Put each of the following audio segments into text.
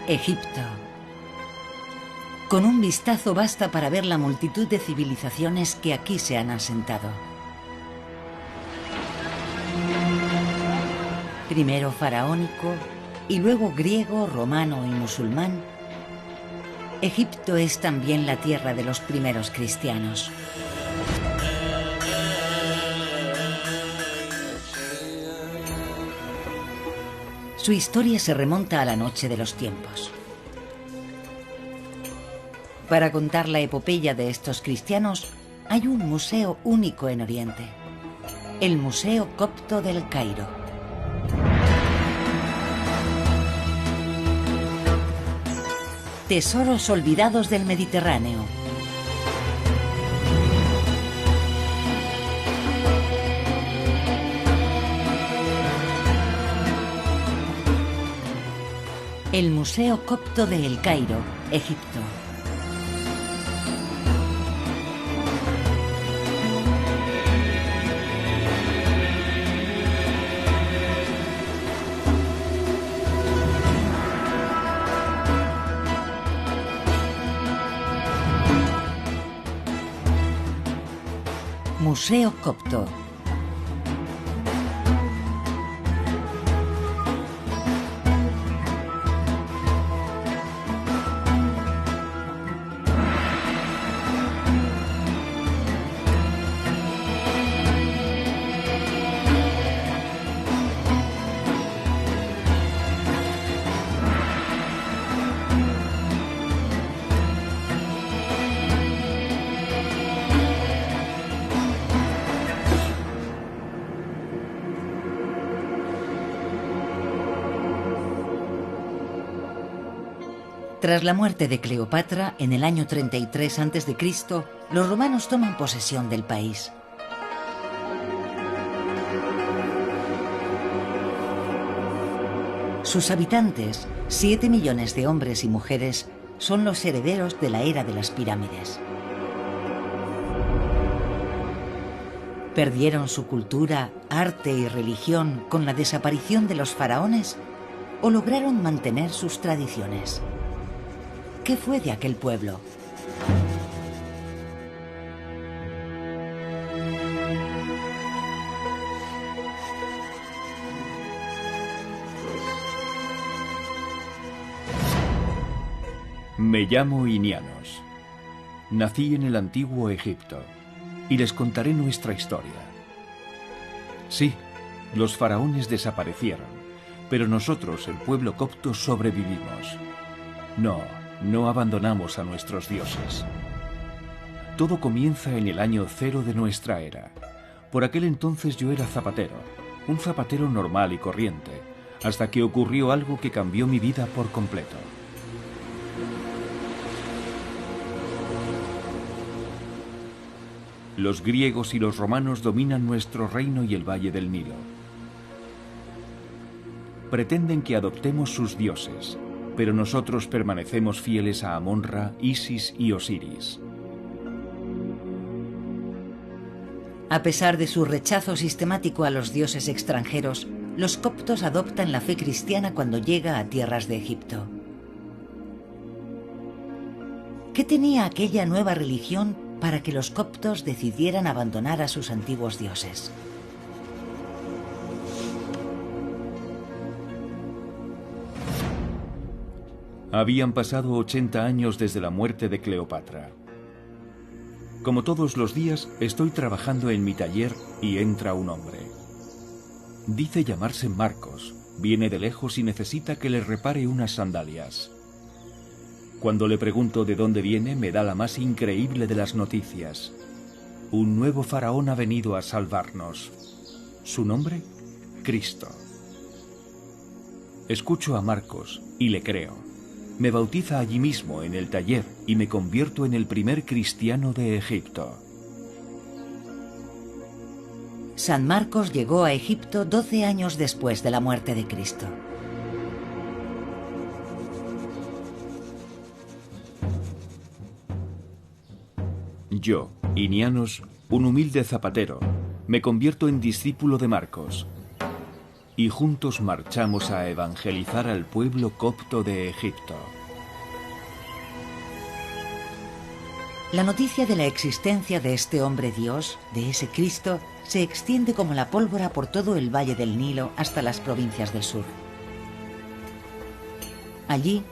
Egipto. Con un vistazo basta para ver la multitud de civilizaciones que aquí se han asentado. Primero faraónico y luego griego, romano y musulmán, Egipto es también la tierra de los primeros cristianos. Su historia se remonta a la noche de los tiempos. Para contar la epopeya de estos cristianos, hay un museo único en Oriente, el Museo Copto del Cairo. Tesoros olvidados del Mediterráneo. El Museo Copto de El Cairo, Egipto. Museo Copto. Tras la muerte de Cleopatra, en el año 33 a.C., los romanos toman posesión del país. Sus habitantes, 7 millones de hombres y mujeres, son los herederos de la era de las pirámides. ¿Perdieron su cultura, arte y religión con la desaparición de los faraones o lograron mantener sus tradiciones? ¿Qué fue de aquel pueblo? Me llamo Inianos. Nací en el antiguo Egipto y les contaré nuestra historia. Sí, los faraones desaparecieron, pero nosotros, el pueblo copto, sobrevivimos. No abandonamos a nuestros dioses. Todo comienza en el año 0 de nuestra era. Por aquel entonces yo era zapatero, un zapatero normal y corriente, hasta que ocurrió algo que cambió mi vida por completo. Los griegos y los romanos dominan nuestro reino y el valle del Nilo. Pretenden que adoptemos sus dioses, pero nosotros permanecemos fieles a Amon-Ra, Isis y Osiris. A pesar de su rechazo sistemático a los dioses extranjeros, los coptos adoptan la fe cristiana cuando llega a tierras de Egipto. ¿Qué tenía aquella nueva religión para que los coptos decidieran abandonar a sus antiguos dioses? Habían pasado 80 años desde la muerte de Cleopatra. Como todos los días, estoy trabajando en mi taller y entra un hombre. Dice llamarse Marcos, viene de lejos y necesita que le repare unas sandalias. Cuando le pregunto de dónde viene, me da la más increíble de las noticias. Un nuevo faraón ha venido a salvarnos. ¿Su nombre? Cristo. Escucho a Marcos y le creo. Me bautiza allí mismo en el taller y me convierto en el primer cristiano de Egipto. San Marcos llegó a Egipto 12 años después de la muerte de Cristo. Yo, Inianos, un humilde zapatero, me convierto en discípulo de Marcos. y juntos marchamos a evangelizar al pueblo copto de Egipto. La noticia de la existencia de este hombre Dios, de ese Cristo, se extiende como la pólvora por todo el valle del Nilo hasta las provincias del sur. Allí,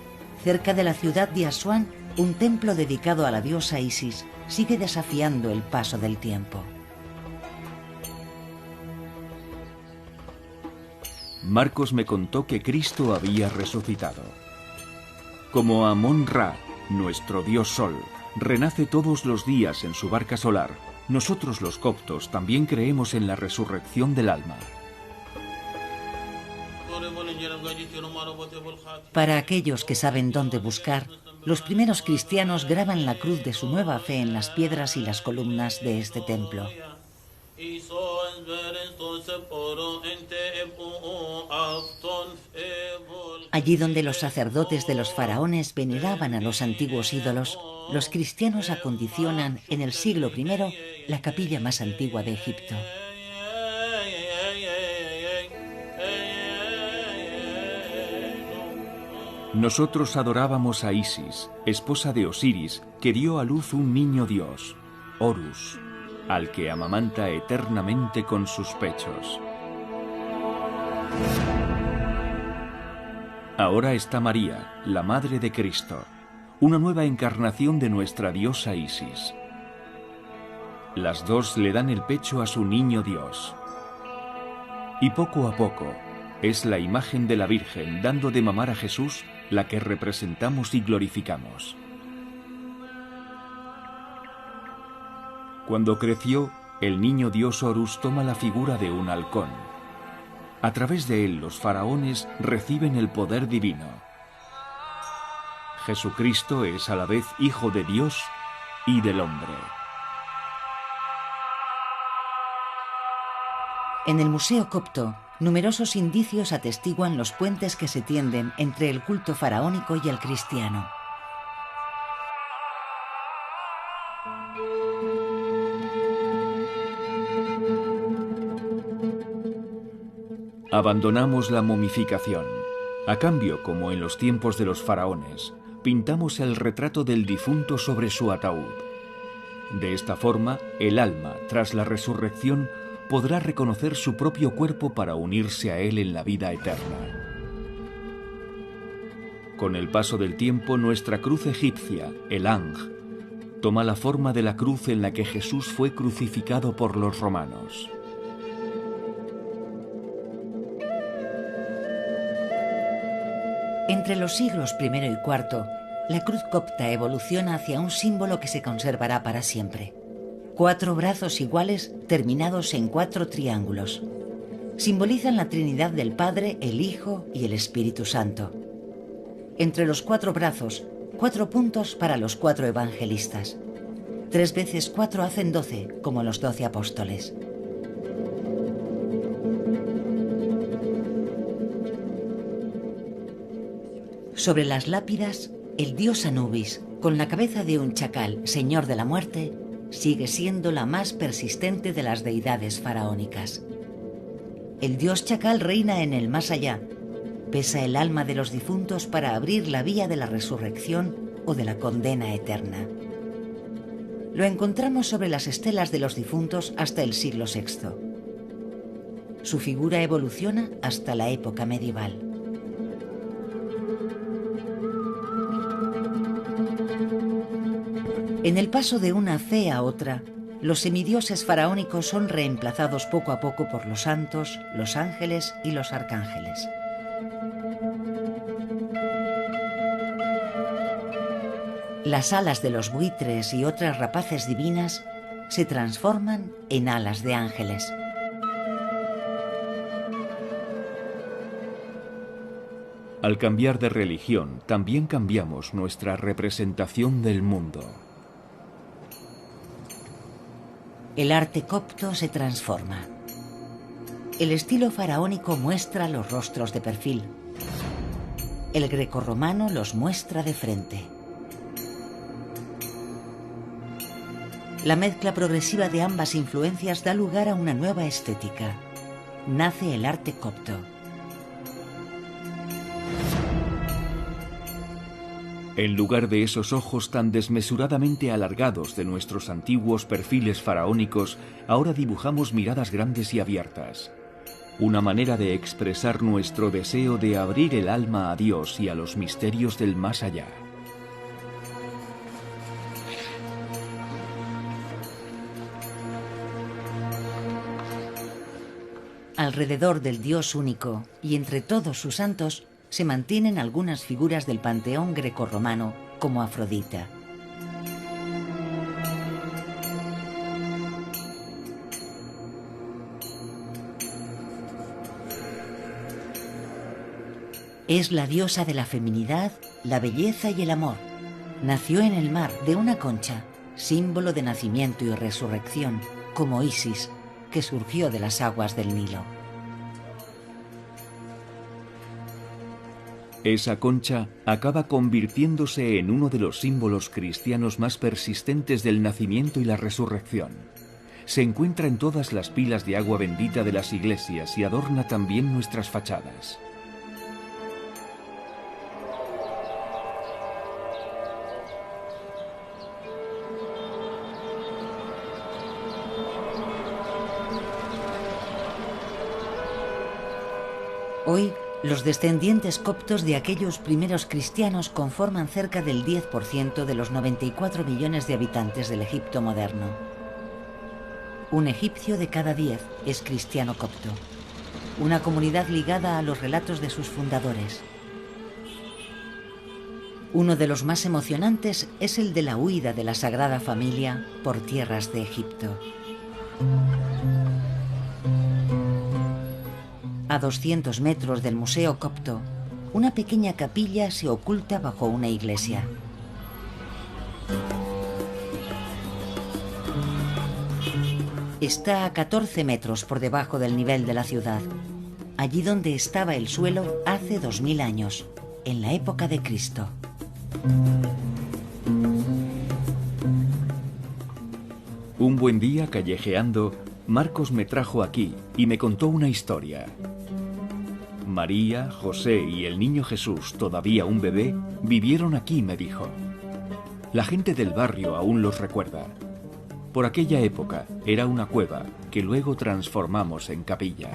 cerca de la ciudad de Asuán, un templo dedicado a la diosa Isis sigue desafiando el paso del tiempo. Marcos me contó que Cristo había resucitado. Como Amón-Ra, nuestro dios Sol, renace todos los días en su barca solar, nosotros los coptos también creemos en la resurrección del alma. Para aquellos que saben dónde buscar, los primeros cristianos graban la cruz de su nueva fe en las piedras y las columnas de este templo. Allí donde los sacerdotes de los faraones veneraban a los antiguos ídolos, los cristianos acondicionan en el siglo I la capilla más antigua de Egipto. Nosotros adorábamos a Isis, esposa de Osiris, que dio a luz un niño dios, Horus, al que amamanta eternamente con sus pechos. Ahora está María, la madre de Cristo, una nueva encarnación de nuestra diosa Isis. Las dos le dan el pecho a su niño Dios. Y poco a poco, es la imagen de la Virgen dando de mamar a Jesús la que representamos y glorificamos. Cuando creció, el niño Dios Horus toma la figura de un halcón. A través de él los faraones reciben el poder divino. Jesucristo es a la vez Hijo de Dios y del hombre. En el Museo Copto, numerosos indicios atestiguan los puentes que se tienden entre el culto faraónico y el cristiano. Abandonamos la momificación. A cambio, como en los tiempos de los faraones, pintamos el retrato del difunto sobre su ataúd. De esta forma, el alma, tras la resurrección, podrá reconocer su propio cuerpo para unirse a él en la vida eterna. Con el paso del tiempo, nuestra cruz egipcia, el Ang, toma la forma de la cruz en la que Jesús fue crucificado por los romanos. Entre los siglos I y IV, la cruz copta evoluciona hacia un símbolo que se conservará para siempre. 4 brazos iguales terminados en 4 triángulos. Simbolizan la Trinidad del Padre, el Hijo y el Espíritu Santo. Entre los 4 brazos, 4 puntos para los 4 evangelistas. 3 veces 4 hacen 12, como los 12 apóstoles. Sobre las lápidas, el dios Anubis, con la cabeza de un chacal, señor de la muerte, sigue siendo la más persistente de las deidades faraónicas. El dios chacal reina en el más allá, pesa el alma de los difuntos para abrir la vía de la resurrección o de la condena eterna. Lo encontramos sobre las estelas de los difuntos hasta el siglo VI. Su figura evoluciona hasta la época medieval. En el paso de una fe a otra, los semidioses faraónicos son reemplazados poco a poco por los santos, los ángeles y los arcángeles. Las alas de los buitres y otras rapaces divinas se transforman en alas de ángeles. Al cambiar de religión, también cambiamos nuestra representación del mundo. El arte copto se transforma. El estilo faraónico muestra los rostros de perfil. El grecorromano los muestra de frente. La mezcla progresiva de ambas influencias da lugar a una nueva estética. Nace el arte copto. En lugar de esos ojos tan desmesuradamente alargados de nuestros antiguos perfiles faraónicos, ahora dibujamos miradas grandes y abiertas. Una manera de expresar nuestro deseo de abrir el alma a Dios y a los misterios del más allá. Alrededor del Dios único y entre todos sus santos se mantienen algunas figuras del panteón grecorromano, como Afrodita. Es la diosa de la feminidad, la belleza y el amor. Nació en el mar de una concha, símbolo de nacimiento y resurrección, como Isis, que surgió de las aguas del Nilo. Esa concha acaba convirtiéndose en uno de los símbolos cristianos más persistentes del nacimiento y la resurrección. Se encuentra en todas las pilas de agua bendita de las iglesias y adorna también nuestras fachadas. Hoy, los descendientes coptos de aquellos primeros cristianos conforman cerca del 10% de los 94 millones de habitantes del Egipto moderno. Un egipcio de cada 10 es cristiano copto, una comunidad ligada a los relatos de sus fundadores. Uno de los más emocionantes es el de la huida de la Sagrada Familia por tierras de Egipto. A 200 metros del Museo Copto, una pequeña capilla se oculta bajo una iglesia. Está a 14 metros por debajo del nivel de la ciudad, allí donde estaba el suelo hace 2000 años, en la época de Cristo. Un buen día, callejeando, Marcos me trajo aquí y me contó una historia. María, José y el niño Jesús, todavía un bebé, vivieron aquí, me dijo. La gente del barrio aún los recuerda. Por aquella época era una cueva que luego transformamos en capilla.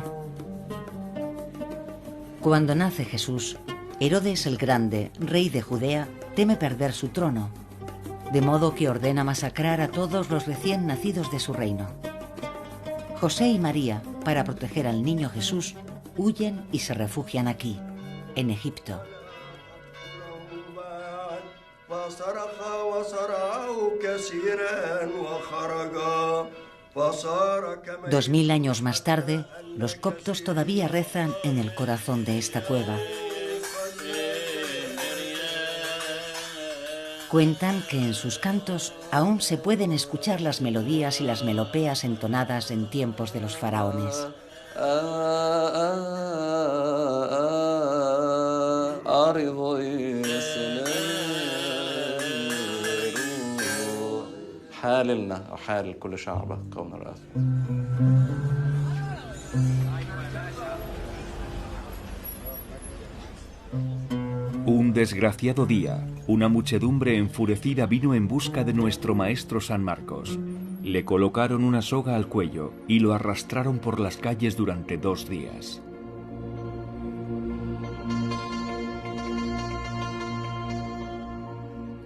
Cuando nace Jesús, Herodes el Grande, rey de Judea, teme perder su trono, de modo que ordena masacrar a todos los recién nacidos de su reino. José y María, para proteger al niño Jesús, huyen y se refugian aquí, en Egipto. 2000 años más tarde, los coptos todavía rezan en el corazón de esta cueva. Cuentan que en sus cantos aún se pueden escuchar las melodías y las melopías entonadas en tiempos de los faraones. Un desgraciado día, una muchedumbre enfurecida vino en busca de nuestro maestro San Marcos. Le colocaron una soga al cuello y lo arrastraron por las calles durante 2 días.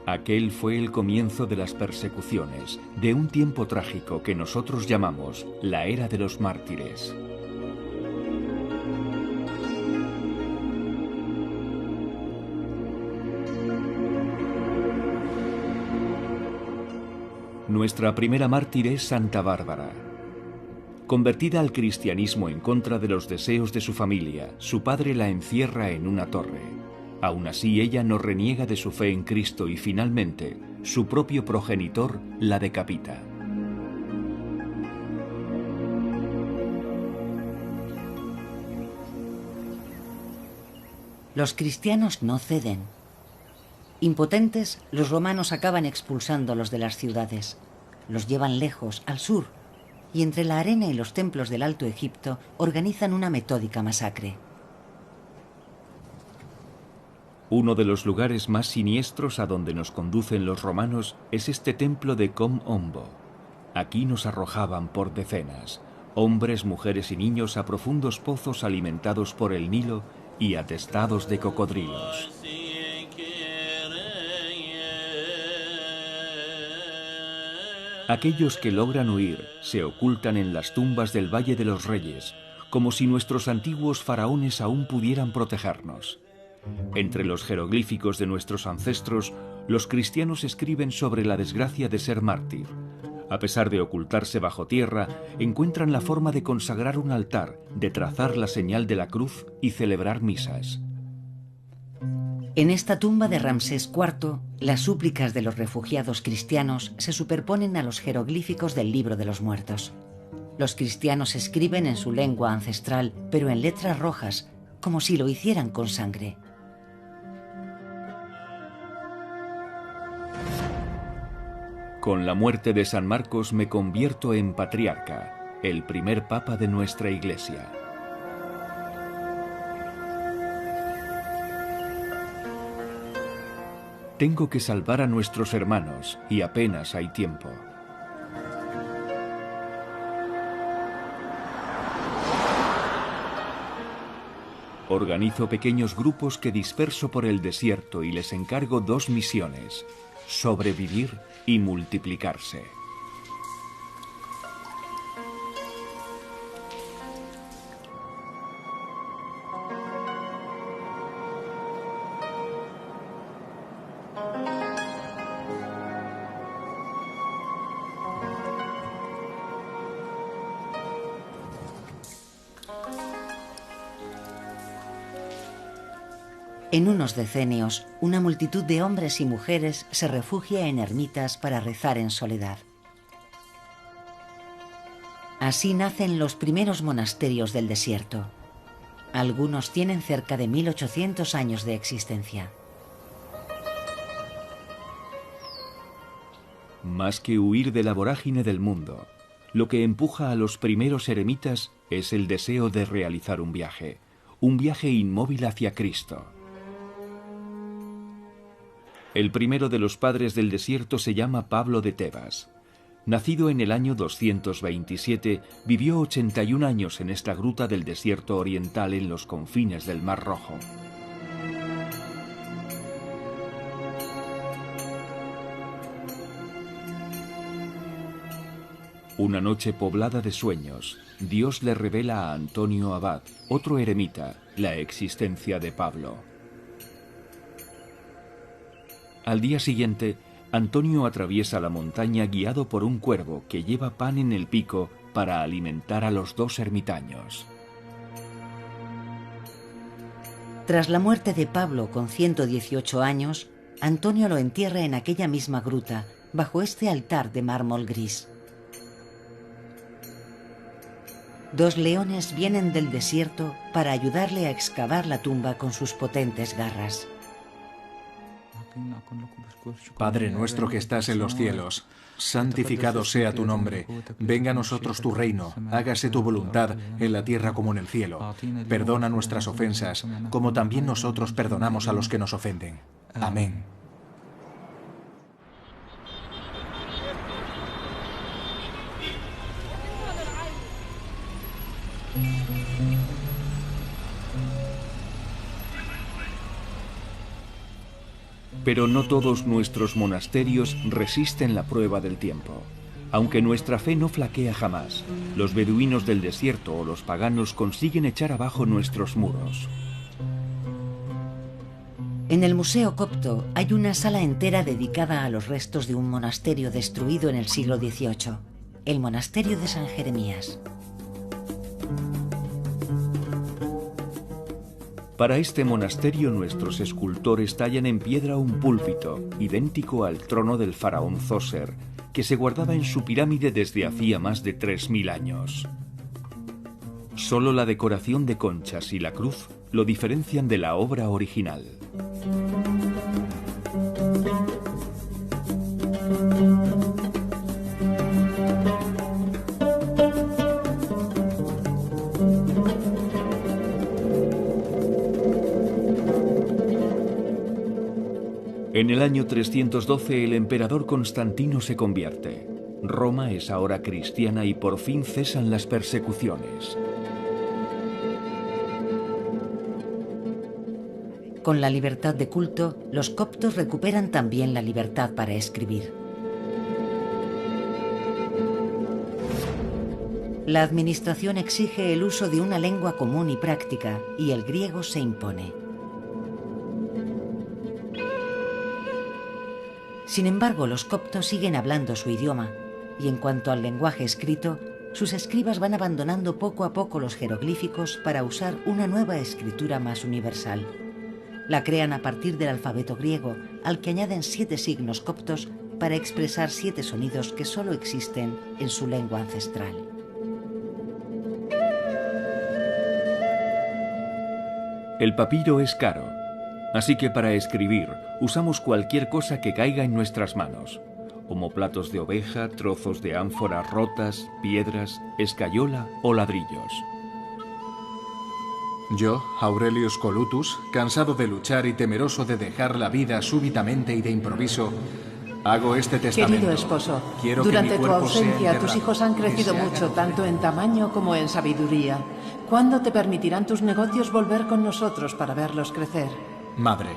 Aquel fue el comienzo de las persecuciones, de un tiempo trágico que nosotros llamamos la Era de los Mártires. Nuestra primera mártir es Santa Bárbara. Convertida al cristianismo en contra de los deseos de su familia, su padre la encierra en una torre. Aún así, ella no reniega de su fe en Cristo y finalmente, su propio progenitor la decapita. Los cristianos no ceden. Impotentes, los romanos acaban expulsándolos de las ciudades. Los llevan lejos, al sur, y entre la arena y los templos del Alto Egipto organizan una metódica masacre. Uno de los lugares más siniestros a donde nos conducen los romanos es este templo de Com Ombo. Aquí nos arrojaban por decenas, hombres, mujeres y niños, a profundos pozos alimentados por el Nilo y atestados de cocodrilos. Aquellos que logran huir se ocultan en las tumbas del Valle de los Reyes, como si nuestros antiguos faraones aún pudieran protegernos. Entre los jeroglíficos de nuestros ancestros, los cristianos escriben sobre la desgracia de ser mártir. A pesar de ocultarse bajo tierra, encuentran la forma de consagrar un altar, de trazar la señal de la cruz y celebrar misas. En esta tumba de Ramsés IV, las súplicas de los refugiados cristianos se superponen a los jeroglíficos del Libro de los Muertos. Los cristianos escriben en su lengua ancestral, pero en letras rojas, como si lo hicieran con sangre. Con la muerte de San Marcos me convierto en patriarca, el primer papa de nuestra Iglesia. Tengo que salvar a nuestros hermanos y apenas hay tiempo. Organizo pequeños grupos que disperso por el desierto y les encargo dos misiones: sobrevivir y multiplicarse. En unos decenios, una multitud de hombres y mujeres se refugia en ermitas para rezar en soledad. Así nacen los primeros monasterios del desierto. Algunos tienen cerca de 1800 años de existencia. Más que huir de la vorágine del mundo, lo que empuja a los primeros eremitas es el deseo de realizar un viaje inmóvil hacia Cristo. El primero de los padres del desierto se llama Pablo de Tebas. Nacido en el año 227, vivió 81 años en esta gruta del desierto oriental en los confines del Mar Rojo. Una noche poblada de sueños, Dios le revela a Antonio Abad, otro eremita, la existencia de Pablo. Al día siguiente, Antonio atraviesa la montaña guiado por un cuervo que lleva pan en el pico para alimentar a los dos ermitaños. Tras la muerte de Pablo con 118 años, Antonio lo entierra en aquella misma gruta, bajo este altar de mármol gris. Dos leones vienen del desierto para ayudarle a excavar la tumba con sus potentes garras. Padre nuestro que estás en los cielos, santificado sea tu nombre. Venga a nosotros tu reino, hágase tu voluntad en la tierra como en el cielo. Perdona nuestras ofensas, como también nosotros perdonamos a los que nos ofenden. Amén. Pero no todos nuestros monasterios resisten la prueba del tiempo. Aunque nuestra fe no flaquea jamás, los beduinos del desierto o los paganos consiguen echar abajo nuestros muros. En el Museo Copto hay una sala entera dedicada a los restos de un monasterio destruido en el siglo XVIII, el monasterio de San Jeremías. Para este monasterio nuestros escultores tallan en piedra un púlpito, idéntico al trono del faraón Zoser, que se guardaba en su pirámide desde hacía más de 3000 años. Solo la decoración de conchas y la cruz lo diferencian de la obra original. En el año 312 el emperador Constantino se convierte. Roma es ahora cristiana y por fin cesan las persecuciones. Con la libertad de culto, los coptos recuperan también la libertad para escribir. La administración exige el uso de una lengua común y práctica, y el griego se impone. Sin embargo, los coptos siguen hablando su idioma, y en cuanto al lenguaje escrito, sus escribas van abandonando poco a poco los jeroglíficos para usar una nueva escritura más universal. La crean a partir del alfabeto griego, al que añaden 7 signos coptos para expresar 7 sonidos que solo existen en su lengua ancestral. El papiro es caro, así que para escribir usamos cualquier cosa que caiga en nuestras manos. Omoplatos de oveja, trozos de ánfora rotas, piedras, escayola o ladrillos. Yo, Aurelius Colutus, cansado de luchar y temeroso de dejar la vida súbitamente y de improviso, hago este testamento. Querido esposo, Quiero durante que mi tu cuerpo sea ausencia tus enterrado, hijos han que crecido se haga mucho, lo tanto en tamaño como en sabiduría. ¿Cuándo te permitirán tus negocios volver con nosotros para verlos crecer? Madre,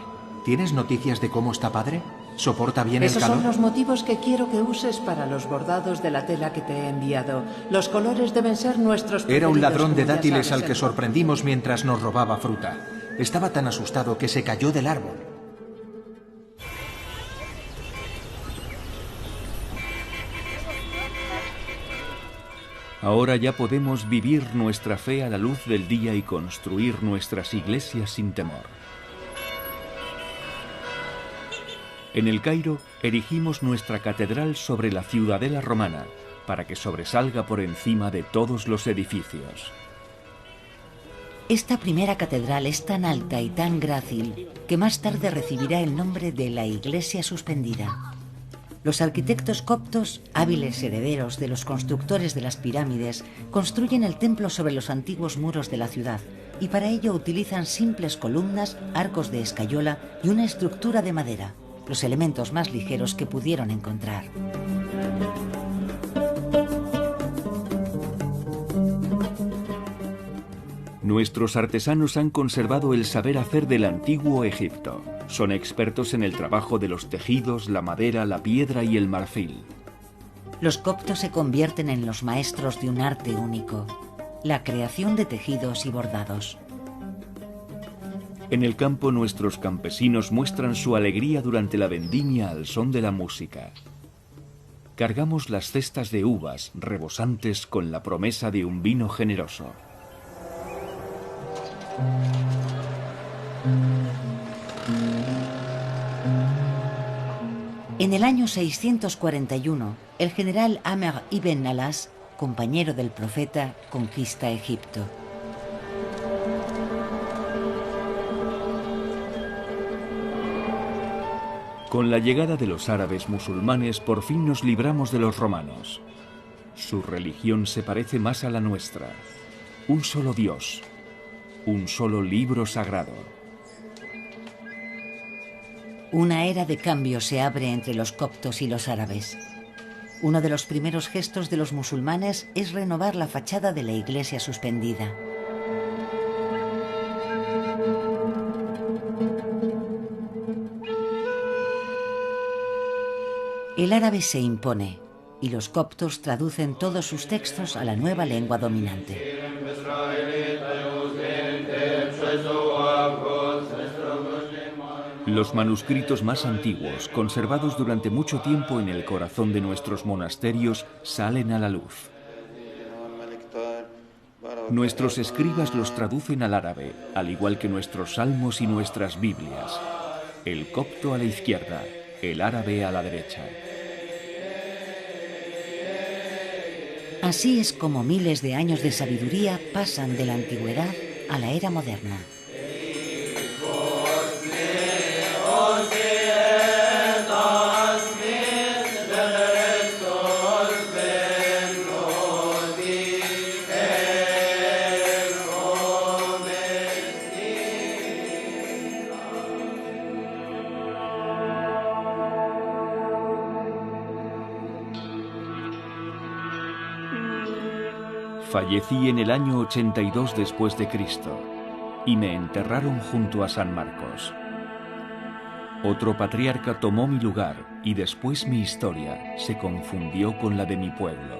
¿tienes noticias de cómo está padre? ¿Soporta bien el Esos calor? son los motivos que quiero que uses para los bordados de la tela que te he enviado. Los colores deben ser nuestros preferidos. Era un ladrón de como ya dátiles sabes, al que hermano. sorprendimos mientras nos robaba fruta. Estaba tan asustado que se cayó del árbol. Ahora ya podemos vivir nuestra fe a la luz del día y construir nuestras iglesias sin temor. En el Cairo erigimos nuestra catedral sobre la ciudadela romana, para que sobresalga por encima de todos los edificios. Esta primera catedral es tan alta y tan grácil que más tarde recibirá el nombre de la Iglesia Suspendida. Los arquitectos coptos, hábiles herederos de los constructores de las pirámides, construyen el templo sobre los antiguos muros de la ciudad y para ello utilizan simples columnas, arcos de escayola y una estructura de madera, los elementos más ligeros que pudieron encontrar. Nuestros artesanos han conservado el saber hacer del antiguo Egipto. Son expertos en el trabajo de los tejidos, la madera, la piedra y el marfil. Los coptos se convierten en los maestros de un arte único, la creación de tejidos y bordados. En el campo nuestros campesinos muestran su alegría durante la vendimia al son de la música. Cargamos las cestas de uvas rebosantes con la promesa de un vino generoso. En el año 641, el general Amr ibn Alas, compañero del profeta, conquista Egipto. Con la llegada de los árabes musulmanes, por fin nos libramos de los romanos. Su religión se parece más a la nuestra. Un solo Dios, un solo libro sagrado. Una era de cambio se abre entre los coptos y los árabes. Uno de los primeros gestos de los musulmanes es renovar la fachada de la iglesia suspendida. El árabe se impone y los coptos traducen todos sus textos a la nueva lengua dominante. Los manuscritos más antiguos, conservados durante mucho tiempo en el corazón de nuestros monasterios, salen a la luz. Nuestros escribas los traducen al árabe, al igual que nuestros salmos y nuestras Biblias. El copto a la izquierda, el árabe a la derecha. Así es como miles de años de sabiduría pasan de la antigüedad a la era moderna. Fallecí en el año 82 después de Cristo y me enterraron junto a San Marcos. Otro patriarca tomó mi lugar y después mi historia se confundió con la de mi pueblo.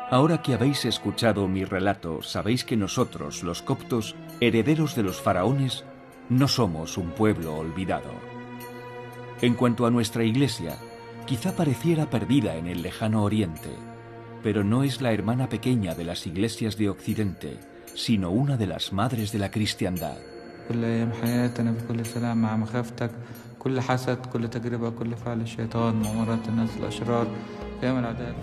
Ahora que habéis escuchado mi relato, sabéis que nosotros, los coptos, herederos de los faraones, no somos un pueblo olvidado. En cuanto a nuestra iglesia, quizá pareciera perdida en el lejano oriente, pero no es la hermana pequeña de las iglesias de Occidente, sino una de las madres de la cristiandad. كل حسد كل تجربة كل فعل الشيطان مؤامرات الناس الأشرار قيام الأعداء